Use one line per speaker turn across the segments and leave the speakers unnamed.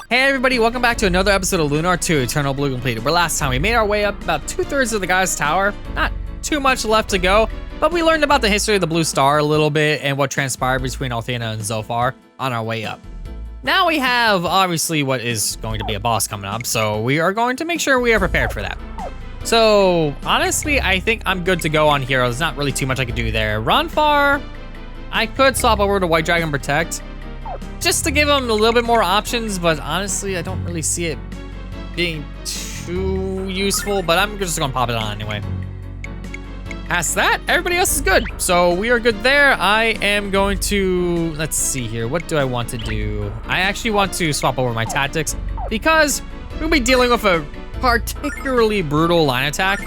Hey everybody, welcome back to another episode of Lunar 2 Eternal Blue Completed, where last time we made our way up about 2/3 of the guy's tower. Not too much left to go, but we learned about the history of the Blue Star a little bit and what transpired between Althena and Zophar on our way up. Now we have, obviously, what is going to be a boss coming up, so we are going to make sure we are prepared for that. So, honestly, I think I'm good to go on here. There's not really too much I could do there. Ronfar, I could swap over to White Dragon Protect, just to give him a little bit more options, but honestly, I don't really see it being too useful, but I'm just gonna pop it on anyway. Past that, everybody else is good. So we are good there. I am going to, let's see here. What do I want to do? I actually want to swap over my tactics because we'll be dealing with a particularly brutal line attack.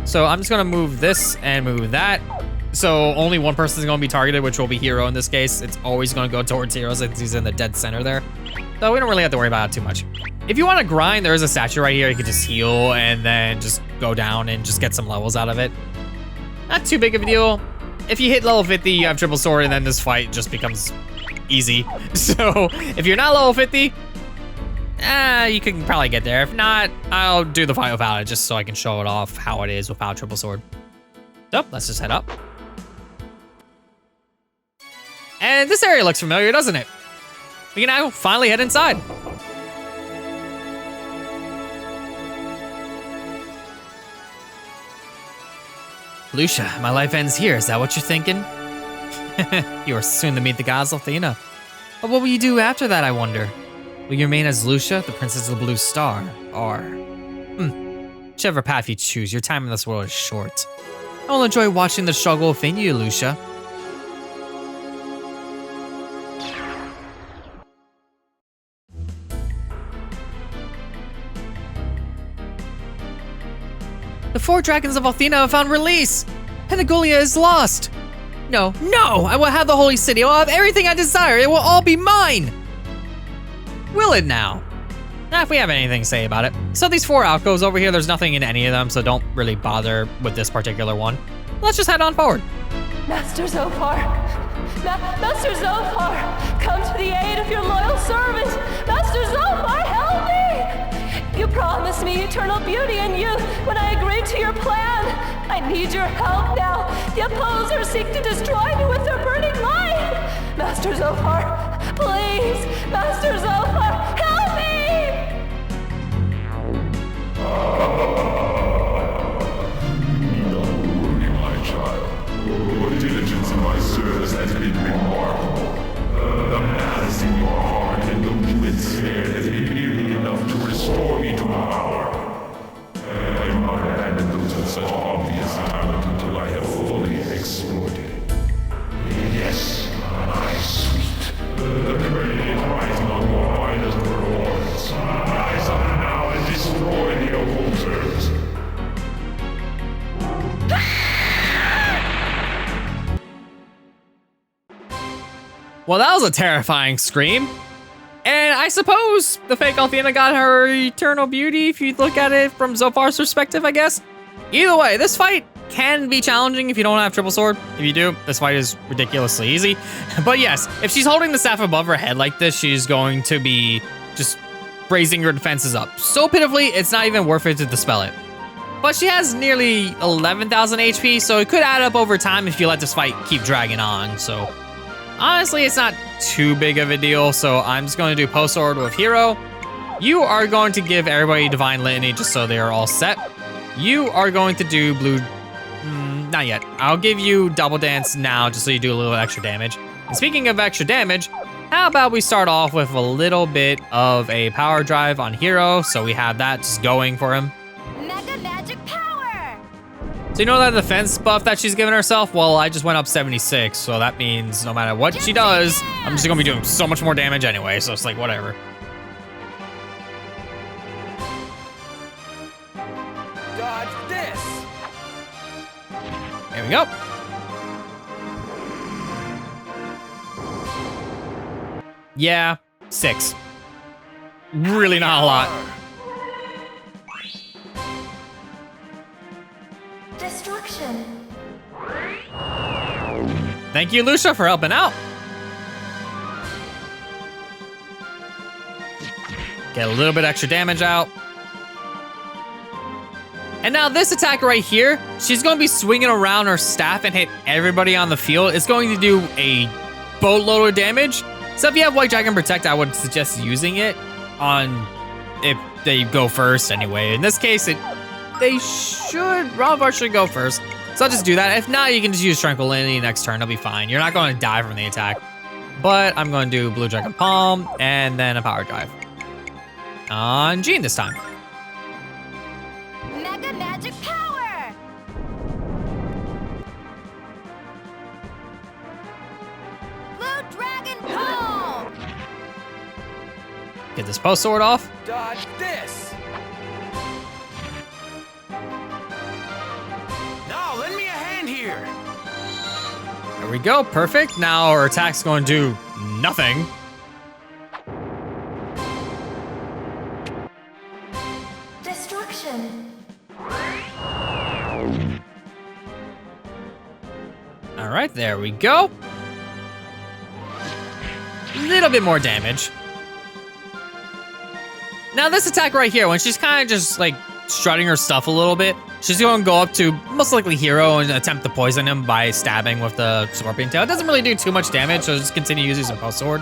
So I'm just gonna move this and move that. So only one person is going to be targeted, which will be Hero in this case. It's always going to go towards Hero since he's in the dead center there. So we don't really have to worry about it too much. If you want to grind, there is a statue right here. You can just heal and then just go down and just get some levels out of it. Not too big of a deal. If you hit level 50, you have triple sword, and then this fight just becomes easy. So if you're not level 50, you can probably get there. If not, I'll do the fight without it just so I can show it off how it is without triple sword. So let's just head up. And this area looks familiar, doesn't it? We can now finally head inside. Lucia, my life ends here. Is that what you're thinking? You are soon to meet the gods Althena. But what will you do after that, I wonder? Will you remain as Lucia, the princess of the Blue Star, or... whichever path you choose, your time in this world is short. I will enjoy watching the struggle within you, Lucia. The 4 dragons of Althena have found release! Pentagolia is lost! No, I will have the holy city. I will have everything I desire. It will all be mine! Will it now? If we have anything to say about it. So these 4 alcoves over here, there's nothing in any of them, so don't really bother with this particular one. Let's just head on forward.
Master Zophar! Master Zophar! Come to the aid of your loyal servant! Master Zophar, help me! You promised me eternal beauty and youth when I agreed to your plan. I need your help now. The opposers seek to destroy me with their burning light. Master Zophar, please! Master Zophar, help me!
My child, your diligence in my service has been remarkable. The malice in your heart and the you ensnared has been nearly enough to restore me to power. I do not abandon those with such obvious talent until I have fully explored it. Yes, my sweet. The credit rising on your finest rewards. Rise up now and destroy the opposers.
Well, that was a terrifying scream. And I suppose the fake Althena got her eternal beauty if you look at it from Zophar's perspective, I guess. Either way, this fight can be challenging if you don't have triple sword. If you do, this fight is ridiculously easy. But yes, if she's holding the staff above her head like this, she's going to be just raising her defenses up so pitifully, it's not even worth it to dispel it. But she has nearly 11,000 HP, so it could add up over time if you let this fight keep dragging on, so... honestly, it's not too big of a deal, so I'm just going to do post sword with Hero. You are going to give everybody Divine Litany just so they are all set. You are going to do blue... not yet. I'll give you Double Dance now just so you do a little extra damage. And speaking of extra damage, how about we start off with a little bit of a power drive on Hero, so we have that just going for him.
Mega magic power!
So you know that defense buff that she's given herself? Well, I just went up 76, so that means no matter what she does, I'm just gonna be doing so much more damage anyway, so it's like, whatever.
Dodge this!
There we go. Yeah, 6. Really not a lot.
Destruction.
Thank you, Lucia, for helping out. Get a little bit extra damage out. And now this attack right here, she's going to be swinging around her staff and hit everybody on the field. It's going to do a boatload of damage. So if you have White Dragon Protect, I would suggest using it on if they go first anyway. In this case, Ronvar should go first. So I'll just do that. If not, you can just use Tranquility next turn. It'll be fine. You're not going to die from the attack. But I'm going to do Blue Dragon Palm and then a Power Drive. On Jean this time.
Mega Magic Power! Blue Dragon Palm!
Get this Post Sword off.
Dodge this. Now, lend me a hand here.
There we go, perfect. Now our attack's going to do nothing.
Destruction.
All right, there we go. Little bit more damage. Now this attack right here, when she's kind of just like strutting her stuff a little bit, she's going to go up to most likely Hero and attempt to poison him by stabbing with the Scorpion Tail. It doesn't really do too much damage, so just continue using some Post Sword.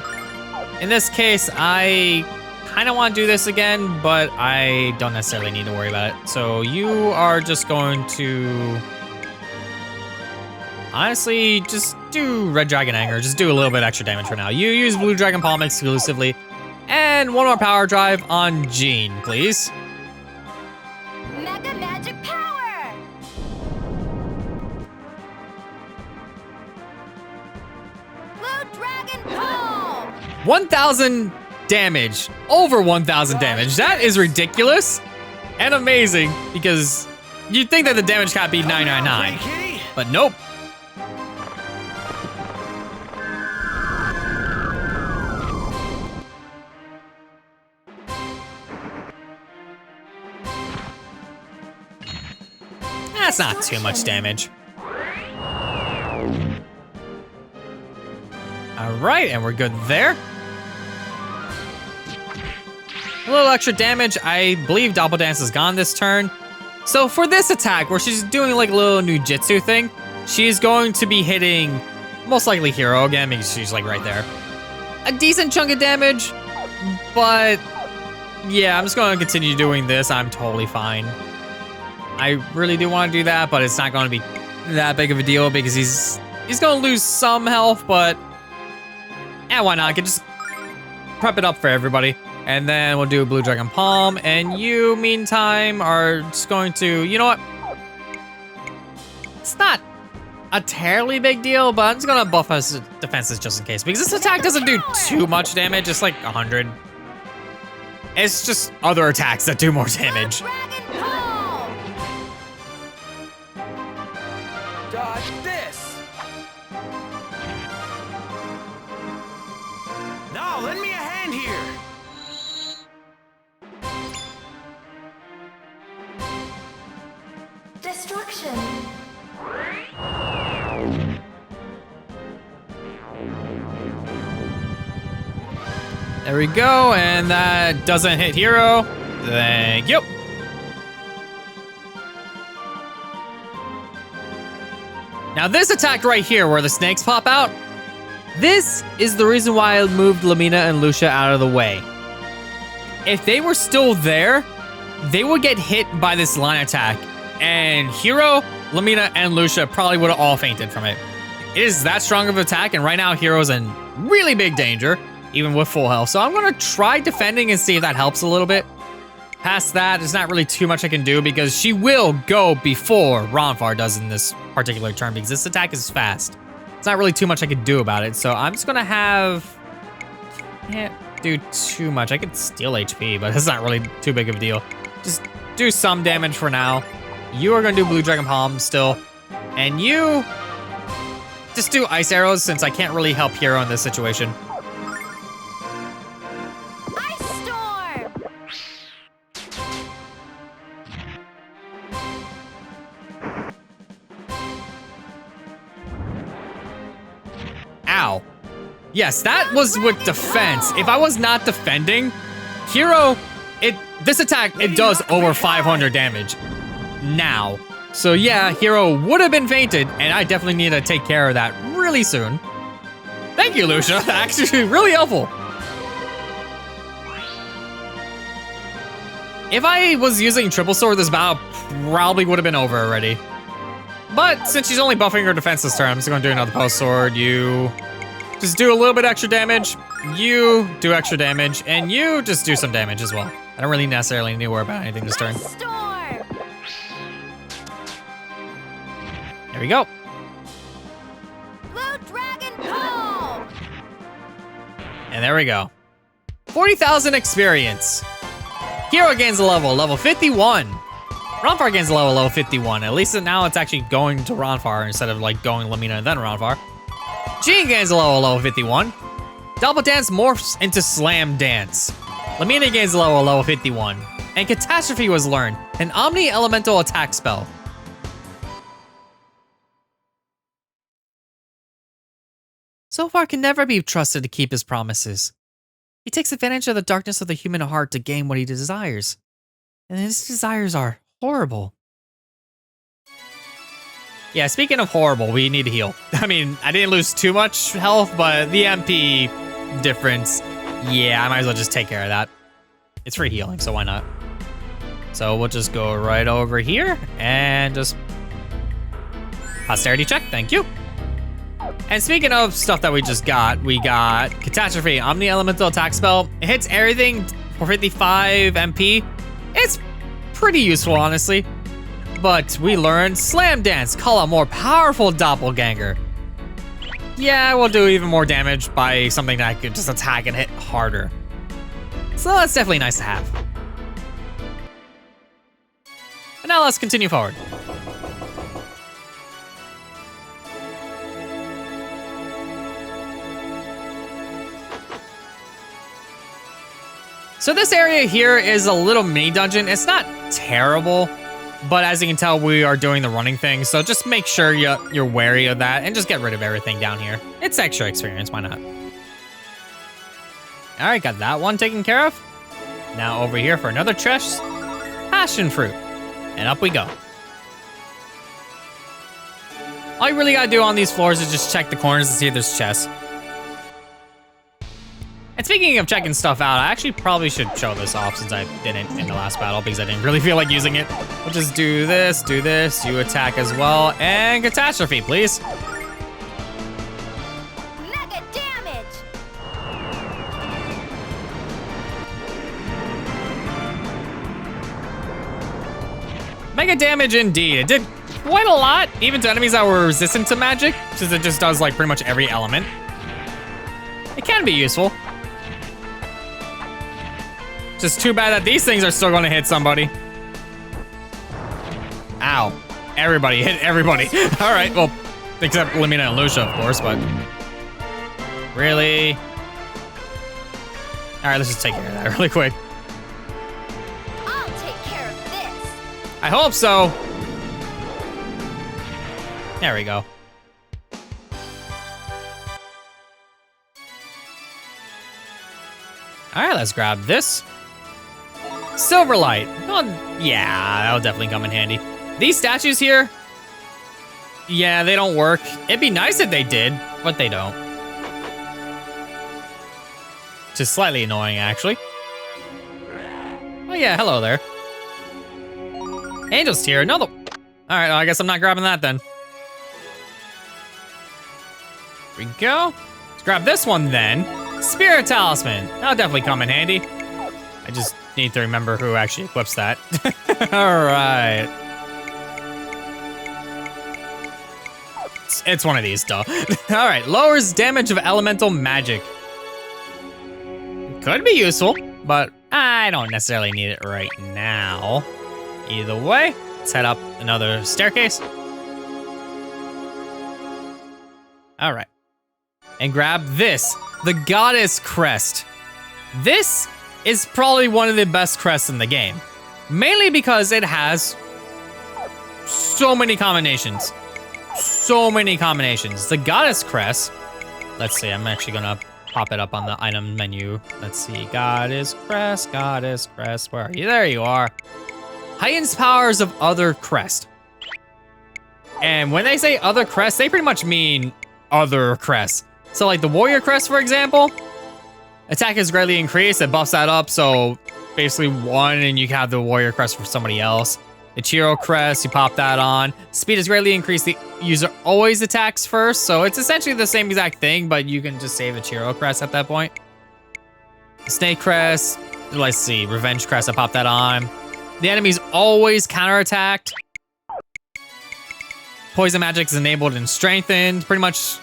In this case, I kind of want to do this again, but I don't necessarily need to worry about it. So you are just going to honestly just do Red Dragon Anger. Just do a little bit extra damage for now. You use Blue Dragon Palm exclusively. And one more Power Drive on Jean, please.
Mega Magic Power! Blue Dragon Palm!
1,000 damage. Over 1,000 damage. That is ridiculous and amazing because you'd think that the damage cap be 999. But nope. That's not too much damage. All right, and we're good there. A little extra damage. I believe Doppel Dance is gone this turn. So for this attack, where she's doing like a little Nujitsu thing, she's going to be hitting most likely Hero again because she's like right there. A decent chunk of damage, but yeah, I'm just going to continue doing this. I'm totally fine. I really do want to do that, but it's not going to be that big of a deal because he's going to lose some health, but yeah, why not? I can just prep it up for everybody. And then we'll do Blue Dragon Palm, and you, meantime, are just going to, you know what? It's not a terribly big deal, but I'm just going to buff us defenses just in case, because this attack doesn't do too much damage. It's like 100. It's just other attacks that do more damage.
Dragon Palm!
Dodge this. Now, lend me a hand here.
Destruction.
There we go, and that doesn't hit Hero. Thank you. Now this attack right here, where the snakes pop out, this is the reason why I moved Lamina and Lucia out of the way. If they were still there, they would get hit by this line attack, and Hero, Lamina, and Lucia probably would have all fainted from it. It is that strong of an attack, and right now Hero's in really big danger, even with full health. So I'm gonna try defending and see if that helps a little bit. Past that, there's not really too much I can do because she will go before Ronvar does in this particular turn because this attack is fast. It's not really too much I can do about it. So I'm just gonna have, can't do too much. I could steal HP, but it's not really too big of a deal. Just do some damage for now. You are gonna do Blue Dragon Palm still. And you just do Ice Arrows since I can't really help Hero in this situation.
Ice Storm!
Ow. Yes, that was with defense. If I was not defending, Hero, this attack, it does over 500 damage now. So yeah, Hero would have been fainted, and I definitely need to take care of that really soon. Thank you, Lucia. Actually, really helpful. If I was using triple sword, this battle probably would have been over already. But since she's only buffing her defense this turn, I'm just gonna do another post sword. You just do a little bit extra damage. You do extra damage, and you just do some damage as well. I don't really necessarily need to worry about anything this turn.
Storm.
There we go.
Blue dragon home.
And there we go. 40,000 experience. Hero gains a level 51. Ronfar gains a level 51. At least now it's actually going to Ronfar instead of like going Lamina and then Ronfar. Jean gains a level 51. Double Dance morphs into Slam Dance. Lamina gains a level 51. And Catastrophe was learned, an Omni-Elemental attack spell. Zophar can never be trusted to keep his promises. He takes advantage of the darkness of the human heart to gain what he desires. And his desires are horrible. Yeah, speaking of horrible, we need to heal. I mean, I didn't lose too much health, but the MP difference, yeah, I might as well just take care of that. It's free healing, so why not? So we'll just go right over here and just posterity check, thank you. And speaking of stuff that we got Catastrophe, Omni-Elemental attack spell. It hits everything for 55 MP. It's pretty useful, honestly. But we learned Slam Dance, call a more powerful doppelganger. Yeah, we'll do even more damage by something that could just attack and hit harder. So that's definitely nice to have. But now let's continue forward. So this area here is a little mini dungeon. It's not terrible, but as you can tell, we are doing the running thing. So just make sure you're wary of that and just get rid of everything down here. It's extra experience, why not? All right, got that one taken care of. Now over here for another chest, passion fruit, and up we go. All you really gotta do on these floors is just check the corners to see if there's chests. And speaking of checking stuff out, I actually probably should show this off since I didn't in the last battle because I didn't really feel like using it. We'll just do this, you attack as well, and Catastrophe, please.
Mega damage.
Mega damage indeed. It did quite a lot, even to enemies that were resistant to magic, since it just does like pretty much every element. It can be useful. Just too bad that these things are still gonna hit somebody. Ow. Everybody, hit everybody. All right, well, except Lamina and Lucia, of course, but... Really? All right, let's just take care of that really quick.
I'll take care of this.
I hope so. There we go. All right, let's grab this. Silverlight. Well, yeah, that'll definitely come in handy. These statues here, yeah, they don't work. It'd be nice if they did, but they don't. Just slightly annoying, actually. Oh yeah, hello there. Angel's tier, another. All right, well, I guess I'm not grabbing that then. Here we go. Let's grab this one then. Spirit Talisman. That'll definitely come in handy. I just need to remember who actually equips that. All right. It's one of these, duh. All right, lowers damage of elemental magic. Could be useful, but I don't necessarily need it right now. Either way, let's head up another staircase. All right. And grab this, the Goddess Crest. This is probably one of the best crests in the game. Mainly because it has so many combinations. So many combinations. The Goddess Crest, let's see, I'm actually gonna pop it up on the item menu. Let's see, Goddess Crest, where are you? There you are. Heightens powers of other crest. And when they say other crest, they pretty much mean other crest. So like the warrior crest, for example, attack is greatly increased. It buffs that up. So basically 1 and you can have the warrior crest for somebody else. The Chiro crest, you pop that on. Speed is greatly increased. The user always attacks first. So it's essentially the same exact thing, but you can just save the Chiro crest at that point. Snake crest, let's see, revenge crest, I pop that on. The enemy's always counterattacked. Poison magic is enabled and strengthened. Pretty much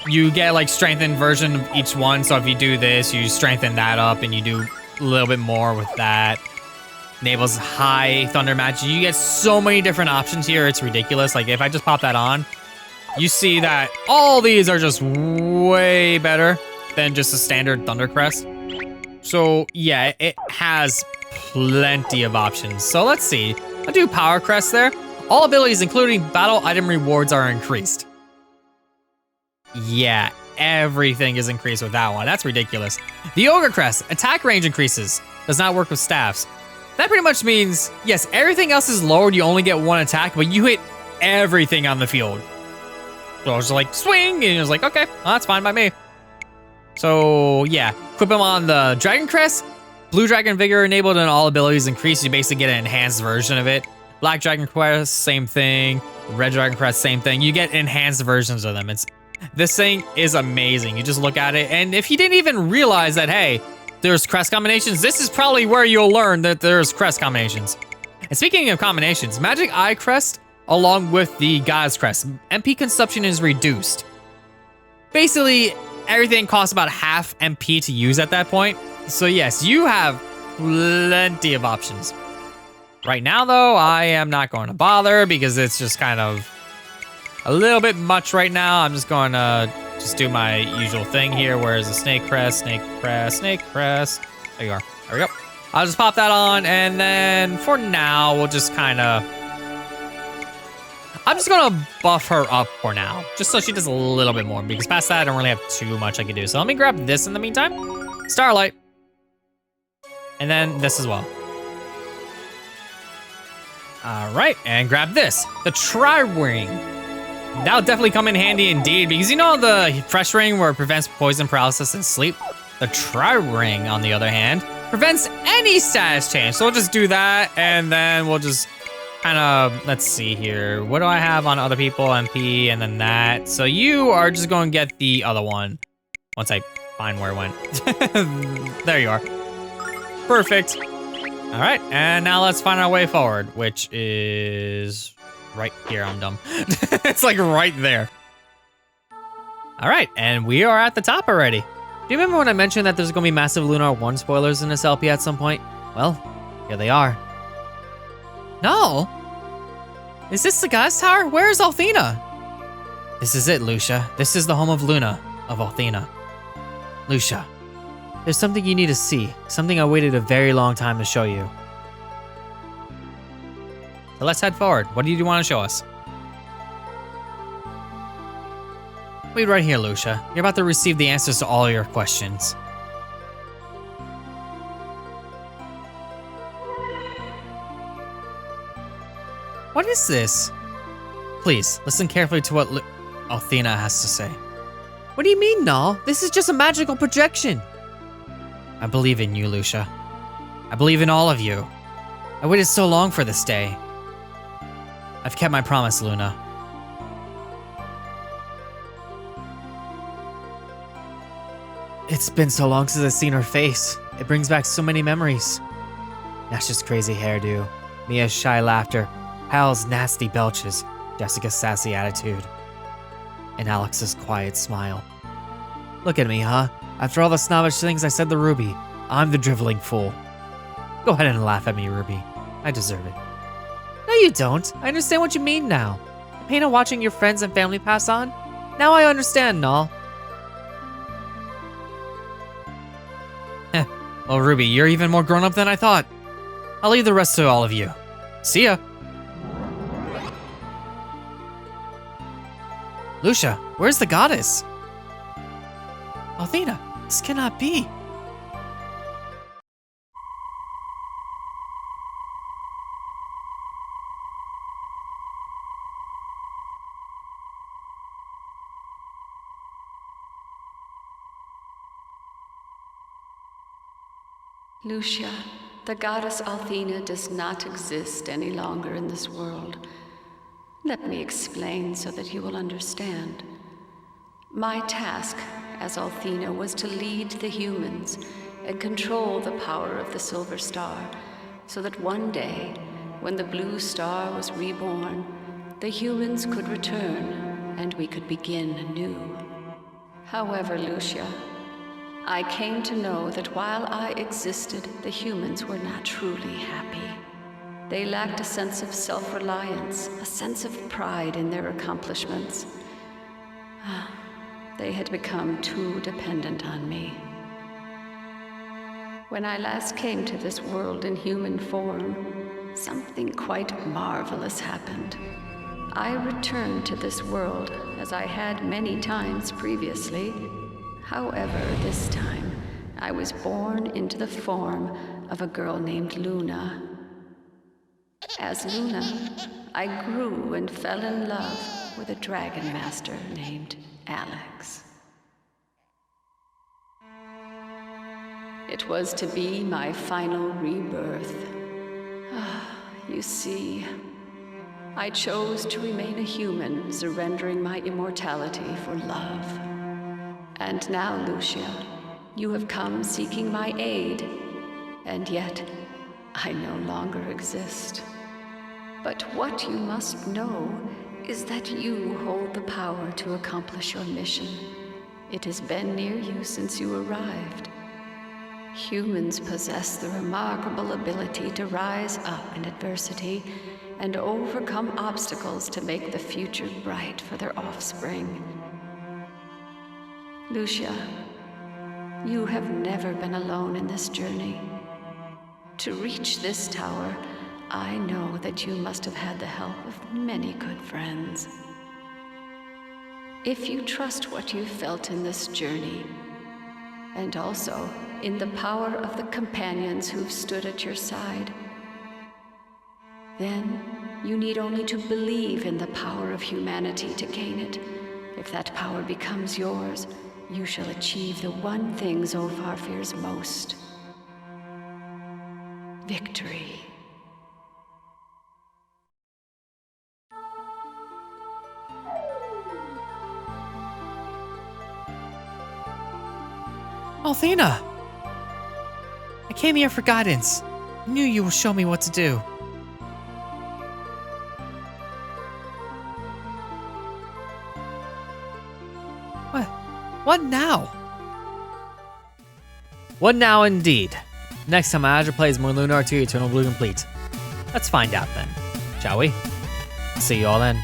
you get like strengthened version of each one. So if you do this, you strengthen that up and you do a little bit more with that. Enables high thunder magic. You get so many different options here. It's ridiculous. Like if I just pop that on, you see that all these are just way better than just a standard thunder crest. So yeah, it has plenty of options. So let's see. I'll do power crest there. All abilities, including battle item rewards, are increased. Yeah, everything is increased with that one. That's ridiculous. The ogre crest, attack range increases. Does not work with staffs. That pretty much means, yes, everything else is lowered. You only get 1 attack, but you hit everything on the field. So I was like, swing, and it was like, okay, well, that's fine by me. So yeah, equip him on the dragon crest. Blue dragon vigor enabled and all abilities increased. You basically get an enhanced version of it. Black dragon crest, same thing. Red dragon crest, same thing. You get enhanced versions of them. This thing is amazing. You just look at it, and if you didn't even realize that, hey, there's crest combinations, this is probably where you'll learn that there's crest combinations. And speaking of combinations, Magic Eye Crest along with the Goddess Crest, MP consumption is reduced. Basically, everything costs about half MP to use at that point. So yes, you have plenty of options. Right now though, I am not going to bother because it's just kind of a little bit much right now. I'm just going to do my usual thing here. Where's the snake crest, snake crest, snake crest? There you are. There we go. I'll just pop that on, and then for now, we'll just kind of... I'm just going to buff her up for now, just so she does a little bit more, because past that, I don't really have too much I can do. So let me grab this in the meantime. Starlight. And then this as well. All right, and grab this. The Tri-Ring. That'll definitely come in handy indeed, because you know the fresh ring where it prevents poison, paralysis, and sleep? The Tri-Ring, on the other hand, prevents any status change. So we'll just do that, and then we'll just kind of, let's see here. What do I have on other people? MP, and then that. So you are just going to get the other one once I find where it went. There you are. Perfect. All right, and now let's find our way forward, which is... right here. I'm dumb. It's like right there. All right, and we are at the top already. Do you remember when I mentioned that there's gonna be massive Lunar 1 spoilers in this LP at some point? Well, here they are. No! Is this the Goddess Tower? Where is Althena? This is it, Lucia. This is the home of Luna, of Althena. Lucia, there's something you need to see. Something I waited a very long time to show you. So let's head forward. What do you want to show us? Wait right here, Lucia. You're about to receive the answers to all your questions. What is this? Please, listen carefully to what Althena has to say. What do you mean, Null? This is just a magical projection. I believe in you, Lucia. I believe in all of you. I waited so long for this day. I've kept my promise, Luna. It's been so long since I've seen her face. It brings back so many memories. Nash's crazy hairdo, Mia's shy laughter, Hal's nasty belches, Jessica's sassy attitude, and Alex's quiet smile. Look at me, huh? After all the snobbish things I said to Ruby, I'm the driveling fool. Go ahead and laugh at me, Ruby. I deserve it. No, you don't. I understand what you mean now. The pain of watching your friends and family pass on? Now I understand, Null. Well, Ruby, you're even more grown up than I thought. I'll leave the rest to all of you. See ya. Lucia, where's the goddess? Althena. This cannot be.
Lucia, the goddess Althena does not exist any longer in this world. Let me explain so that you will understand. My task as Althena was to lead the humans and control the power of the Silver Star, so that one day, when the Blue Star was reborn, the humans could return and we could begin anew. However, Lucia, I came to know that while I existed, the humans were not truly happy. They lacked a sense of self-reliance, a sense of pride in their accomplishments. They had become too dependent on me. When I last came to this world in human form, something quite marvelous happened. I returned to this world as I had many times previously. However, this time, I was born into the form of a girl named Luna. As Luna, I grew and fell in love with a dragon master named Alex. It was to be my final rebirth. You see, I chose to remain a human, surrendering my immortality for love. And now, Lucia, you have come seeking my aid, and yet I no longer exist. But what you must know is that you hold the power to accomplish your mission. It has been near you since you arrived. Humans possess the remarkable ability to rise up in adversity and overcome obstacles to make the future bright for their offspring. Lucia, you have never been alone in this journey. To reach this tower, I know that you must have had the help of many good friends. If you trust what you've felt in this journey, and also in the power of the companions who've stood at your side, then you need only to believe in the power of humanity to gain it. If that power becomes yours, you shall achieve the one thing Zophar fears most: victory.
Althena! I came here for guidance. I knew you would show me what to do. What now? What now indeed? Next time Azure plays more Lunar 2 Eternal Blue Complete. Let's find out then, shall we? See you all then.